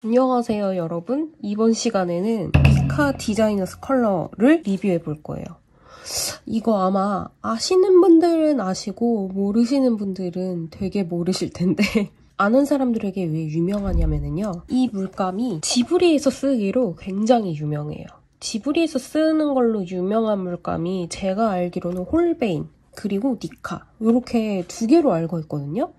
안녕하세요 여러분. 이번 시간에는 미카 디자이너스 컬러를 리뷰해 볼 거예요. 이거 아마 아시는 분들은 아시고 모르시는 분들은 되게 모르실 텐데 아는 사람들에게 왜 유명하냐면요, 이 물감이 지브리에서 쓰기로 굉장히 유명해요. 지브리에서 쓰는 걸로 유명한 물감이 제가 알기로는 홀베인 그리고 니카 이렇게 두 개로 알고 있거든요.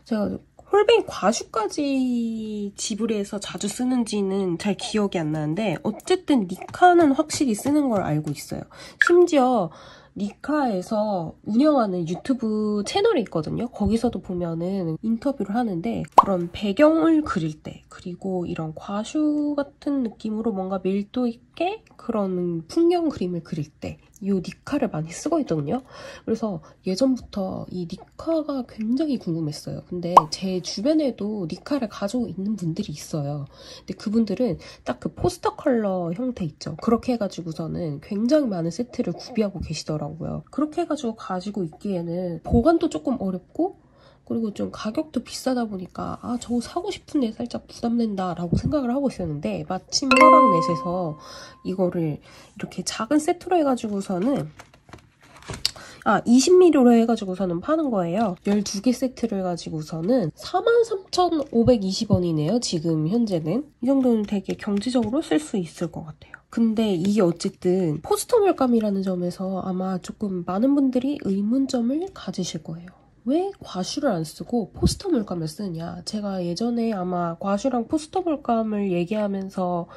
제가 홀베인 과슈까지 지브리에서 자주 쓰는지는 잘 기억이 안 나는데 어쨌든 니카는 확실히 쓰는 걸 알고 있어요. 심지어 니카에서 운영하는 유튜브 채널이 있거든요. 거기서도 보면은 인터뷰를 하는데 그런 배경을 그릴 때 그리고 이런 과슈 같은 느낌으로 뭔가 밀도 있게 그런 풍경 그림을 그릴 때 이 니카를 많이 쓰고 있거든요. 그래서 예전부터 이 니카가 굉장히 궁금했어요. 근데 제 주변에도 니카를 가지고 있는 분들이 있어요. 근데 그분들은 딱 그 포스터 컬러 형태 있죠. 그렇게 해가지고서는 굉장히 많은 세트를 구비하고 계시더라고요. 그렇게 해가지고 가지고 있기에는 보관도 조금 어렵고 그리고 좀 가격도 비싸다 보니까 아 저거 사고 싶은데 살짝 부담된다 라고 생각을 하고 있었는데 마침 화강넷에서 이거를 이렇게 작은 세트로 해가지고서는 20mm로 해가지고서는 파는 거예요. 12개 세트를 가지고서는 43,520원이네요. 지금 현재는. 이 정도는 되게 경제적으로 쓸 수 있을 것 같아요. 근데 이게 어쨌든 포스터 물감이라는 점에서 아마 조금 많은 분들이 의문점을 가지실 거예요. 왜 과슈를 안 쓰고 포스터 물감을 쓰느냐. 제가 예전에 아마 과슈랑 포스터 물감을 얘기하면서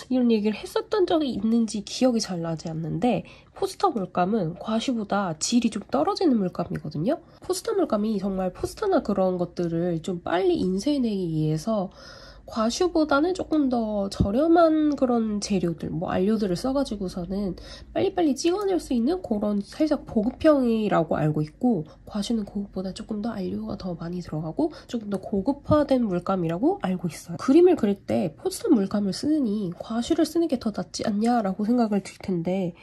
이런 얘기를 했었던 적이 있는지 기억이 잘 나지 않는데 포스터 물감은 과슈보다 질이 좀 떨어지는 물감이거든요. 포스터 물감이 정말 포스터나 그런 것들을 좀 빨리 인쇄해내기 위해서 과슈보다는 조금 더 저렴한 그런 재료들, 뭐 안료들을 써가지고서는 빨리빨리 찍어낼 수 있는 그런 살짝 보급형이라고 알고 있고, 과슈는 그것보다 조금 더 안료가 더 많이 들어가고 조금 더 고급화된 물감이라고 알고 있어요. 그림을 그릴 때 포스터 물감을 쓰느니 과슈를 쓰는 게 더 낫지 않냐라고 생각을 들 텐데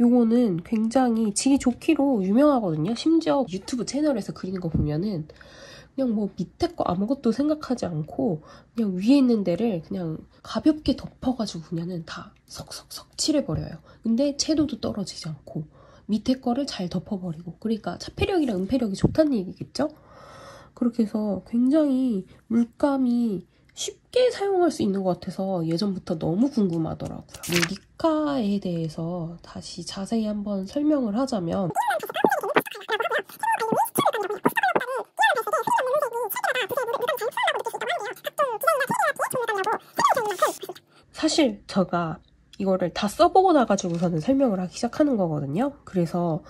요거는 굉장히 질이 좋기로 유명하거든요. 심지어 유튜브 채널에서 그리는 거 보면은 그냥 뭐 밑에 거 아무것도 생각하지 않고 그냥 위에 있는 데를 그냥 가볍게 덮어가지고 그냥은 다 석석석 칠해버려요. 근데 채도도 떨어지지 않고 밑에 거를 잘 덮어버리고, 그러니까 차폐력이랑 은폐력이 좋다는 얘기겠죠? 그렇게 해서 굉장히 물감이 쉽게 사용할 수 있는 것 같아서 예전부터 너무 궁금하더라고요. 니카에 대해서 다시 자세히 한번 설명을 하자면, 사실 제가 이거를 다 써보고 나가지고서는 설명을 하기 시작하는 거거든요. 그래서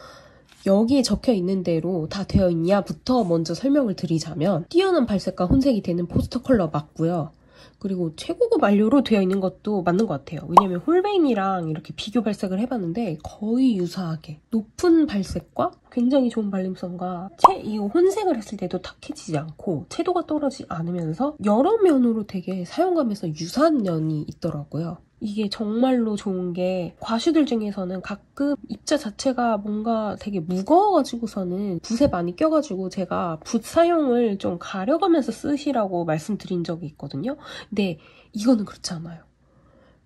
여기에 적혀 있는 대로 다 되어 있냐부터 먼저 설명을 드리자면, 뛰어난 발색과 혼색이 되는 포스터 컬러 맞고요. 그리고 최고급 안료로 되어 있는 것도 맞는 것 같아요. 왜냐면 홀베인이랑 이렇게 비교 발색을 해봤는데 거의 유사하게 높은 발색과 굉장히 좋은 발림성과 이 혼색을 했을 때도 탁해지지 않고 채도가 떨어지지 않으면서 여러 면으로 되게 사용감에서 유사한 면이 있더라고요. 이게 정말로 좋은 게 과슈들 중에서는 가끔 입자 자체가 뭔가 되게 무거워가지고서는 붓에 많이 껴가지고 제가 붓 사용을 좀 가려가면서 쓰시라고 말씀드린 적이 있거든요. 근데 이거는 그렇지 않아요.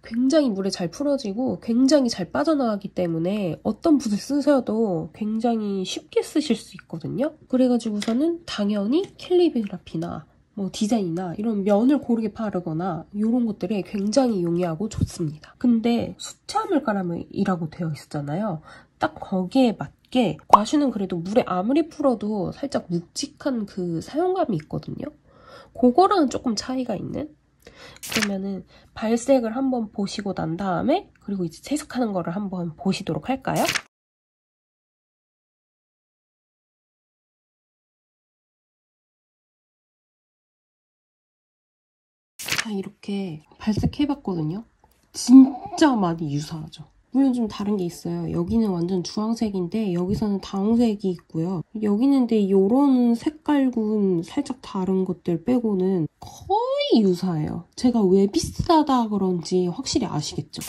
굉장히 물에 잘 풀어지고 굉장히 잘 빠져나가기 때문에 어떤 붓을 쓰셔도 굉장히 쉽게 쓰실 수 있거든요. 그래가지고서는 당연히 캘리그라피나 뭐 디자인이나 이런 면을 고르게 바르거나 이런 것들에 굉장히 용이하고 좋습니다. 근데 수채화 물감이라고 되어 있었잖아요. 딱 거기에 맞게 과슈는 그래도 물에 아무리 풀어도 살짝 묵직한 그 사용감이 있거든요. 그거랑은 조금 차이가 있는? 그러면은 발색을 한번 보시고 난 다음에 그리고 이제 채색하는 거를 한번 보시도록 할까요? 자, 이렇게 발색해봤거든요. 진짜 많이 유사하죠. 물론 좀 다른 게 있어요. 여기는 완전 주황색인데 여기서는 다홍색이 있고요. 여기는 근데 이런 색깔군 살짝 다른 것들 빼고는 거의 유사해요. 제가 왜 비싸다 그런지 확실히 아시겠죠?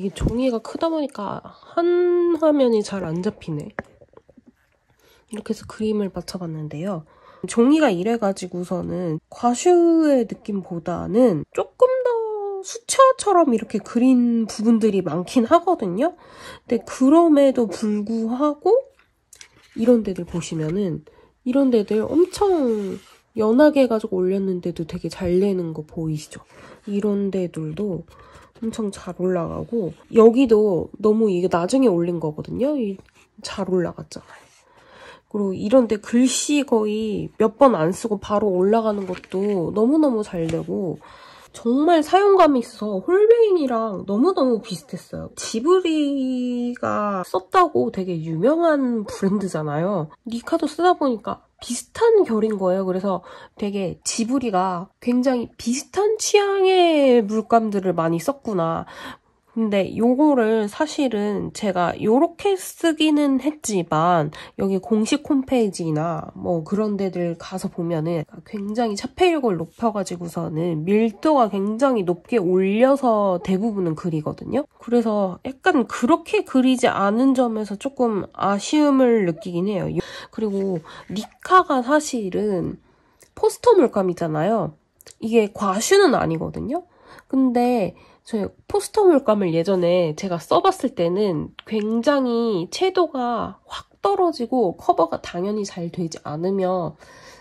이게 종이가 크다 보니까 한 화면이 잘 안 잡히네. 이렇게 해서 그림을 맞춰봤는데요. 종이가 이래가지고서는 과슈의 느낌보다는 조금 더 수채화처럼 이렇게 그린 부분들이 많긴 하거든요. 근데 그럼에도 불구하고 이런 데들 보시면은 이런 데들 엄청 연하게 해가지고 올렸는데도 되게 잘 내는 거 보이시죠? 이런 데들도 엄청 잘 올라가고 여기도 너무 이게 나중에 올린 거거든요. 잘 올라갔잖아요. 그리고 이런데 글씨 거의 몇 번 안 쓰고 바로 올라가는 것도 너무너무 잘 되고 정말 사용감이 있어서 홀베인이랑 너무너무 비슷했어요. 지브리가 썼다고 되게 유명한 브랜드잖아요. 니카도 쓰다 보니까 비슷한 결인 거예요. 그래서 되게 지브리가 굉장히 비슷한 취향의 물감들을 많이 썼구나. 근데 요거를 사실은 제가 요렇게 쓰기는 했지만 여기 공식 홈페이지나 뭐 그런 데들 가서 보면은 굉장히 차폐력을 높여가지고서는 밀도가 굉장히 높게 올려서 대부분은 그리거든요. 그래서 약간 그렇게 그리지 않은 점에서 조금 아쉬움을 느끼긴 해요. 그리고 니카가 사실은 포스터 물감이잖아요. 이게 과슈는 아니거든요. 근데 저 포스터 물감을 예전에 제가 써봤을 때는 굉장히 채도가 확 떨어지고 커버가 당연히 잘 되지 않으며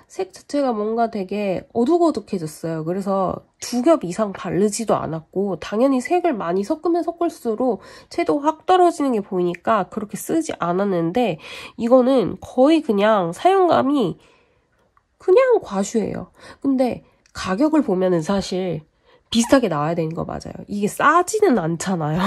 색 자체가 뭔가 되게 어둑어둑해졌어요. 그래서 2겹 이상 바르지도 않았고 당연히 색을 많이 섞으면 섞을수록 채도가 확 떨어지는 게 보이니까 그렇게 쓰지 않았는데 이거는 거의 그냥 사용감이 그냥 과슈예요. 근데 가격을 보면은 사실 비슷하게 나와야 되는 거 맞아요. 이게 싸지는 않잖아요.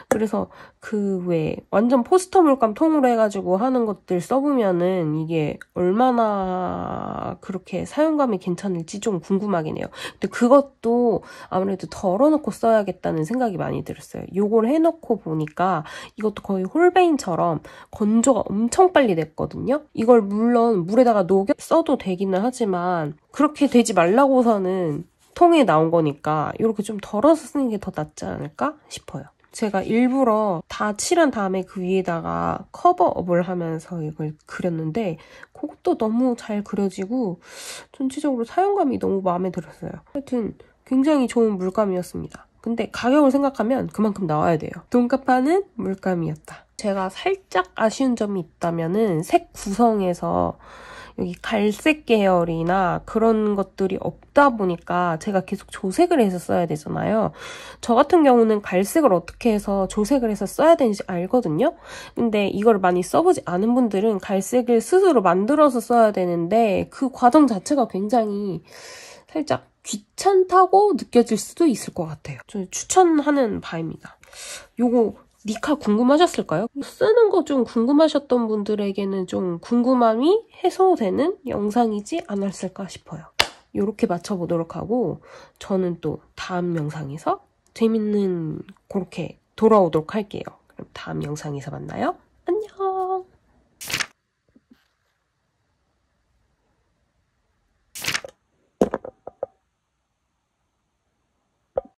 그래서 그 왜 완전 포스터 물감 통으로 해가지고 하는 것들 써보면은 이게 얼마나 그렇게 사용감이 괜찮을지 좀 궁금하긴 해요. 근데 그것도 아무래도 덜어놓고 써야겠다는 생각이 많이 들었어요. 요걸 해놓고 보니까 이것도 거의 홀베인처럼 건조가 엄청 빨리 됐거든요. 이걸 물론 물에다가 녹여 써도 되기는 하지만 그렇게 되지 말라고서는 통에 나온 거니까 이렇게 좀 덜어서 쓰는 게 더 낫지 않을까 싶어요. 제가 일부러 다 칠한 다음에 그 위에다가 커버업을 하면서 이걸 그렸는데 그것도 너무 잘 그려지고 전체적으로 사용감이 너무 마음에 들었어요. 하여튼 굉장히 좋은 물감이었습니다. 근데 가격을 생각하면 그만큼 나와야 돼요. 돈값 하는 물감이었다. 제가 살짝 아쉬운 점이 있다면은 색 구성에서 여기 갈색 계열이나 그런 것들이 없다 보니까 제가 계속 조색을 해서 써야 되잖아요. 저 같은 경우는 갈색을 어떻게 해서 조색을 해서 써야 되는지 알거든요. 근데 이걸 많이 써보지 않은 분들은 갈색을 스스로 만들어서 써야 되는데 그 과정 자체가 굉장히 살짝 귀찮다고 느껴질 수도 있을 것 같아요. 저 추천하는 바입니다. 요거 니카 궁금하셨을까요? 쓰는 거 좀 궁금하셨던 분들에게는 좀 궁금함이 해소되는 영상이지 않았을까 싶어요. 이렇게 맞춰보도록 하고 저는 또 다음 영상에서 재밌는 그렇게 돌아오도록 할게요. 그럼 다음 영상에서 만나요.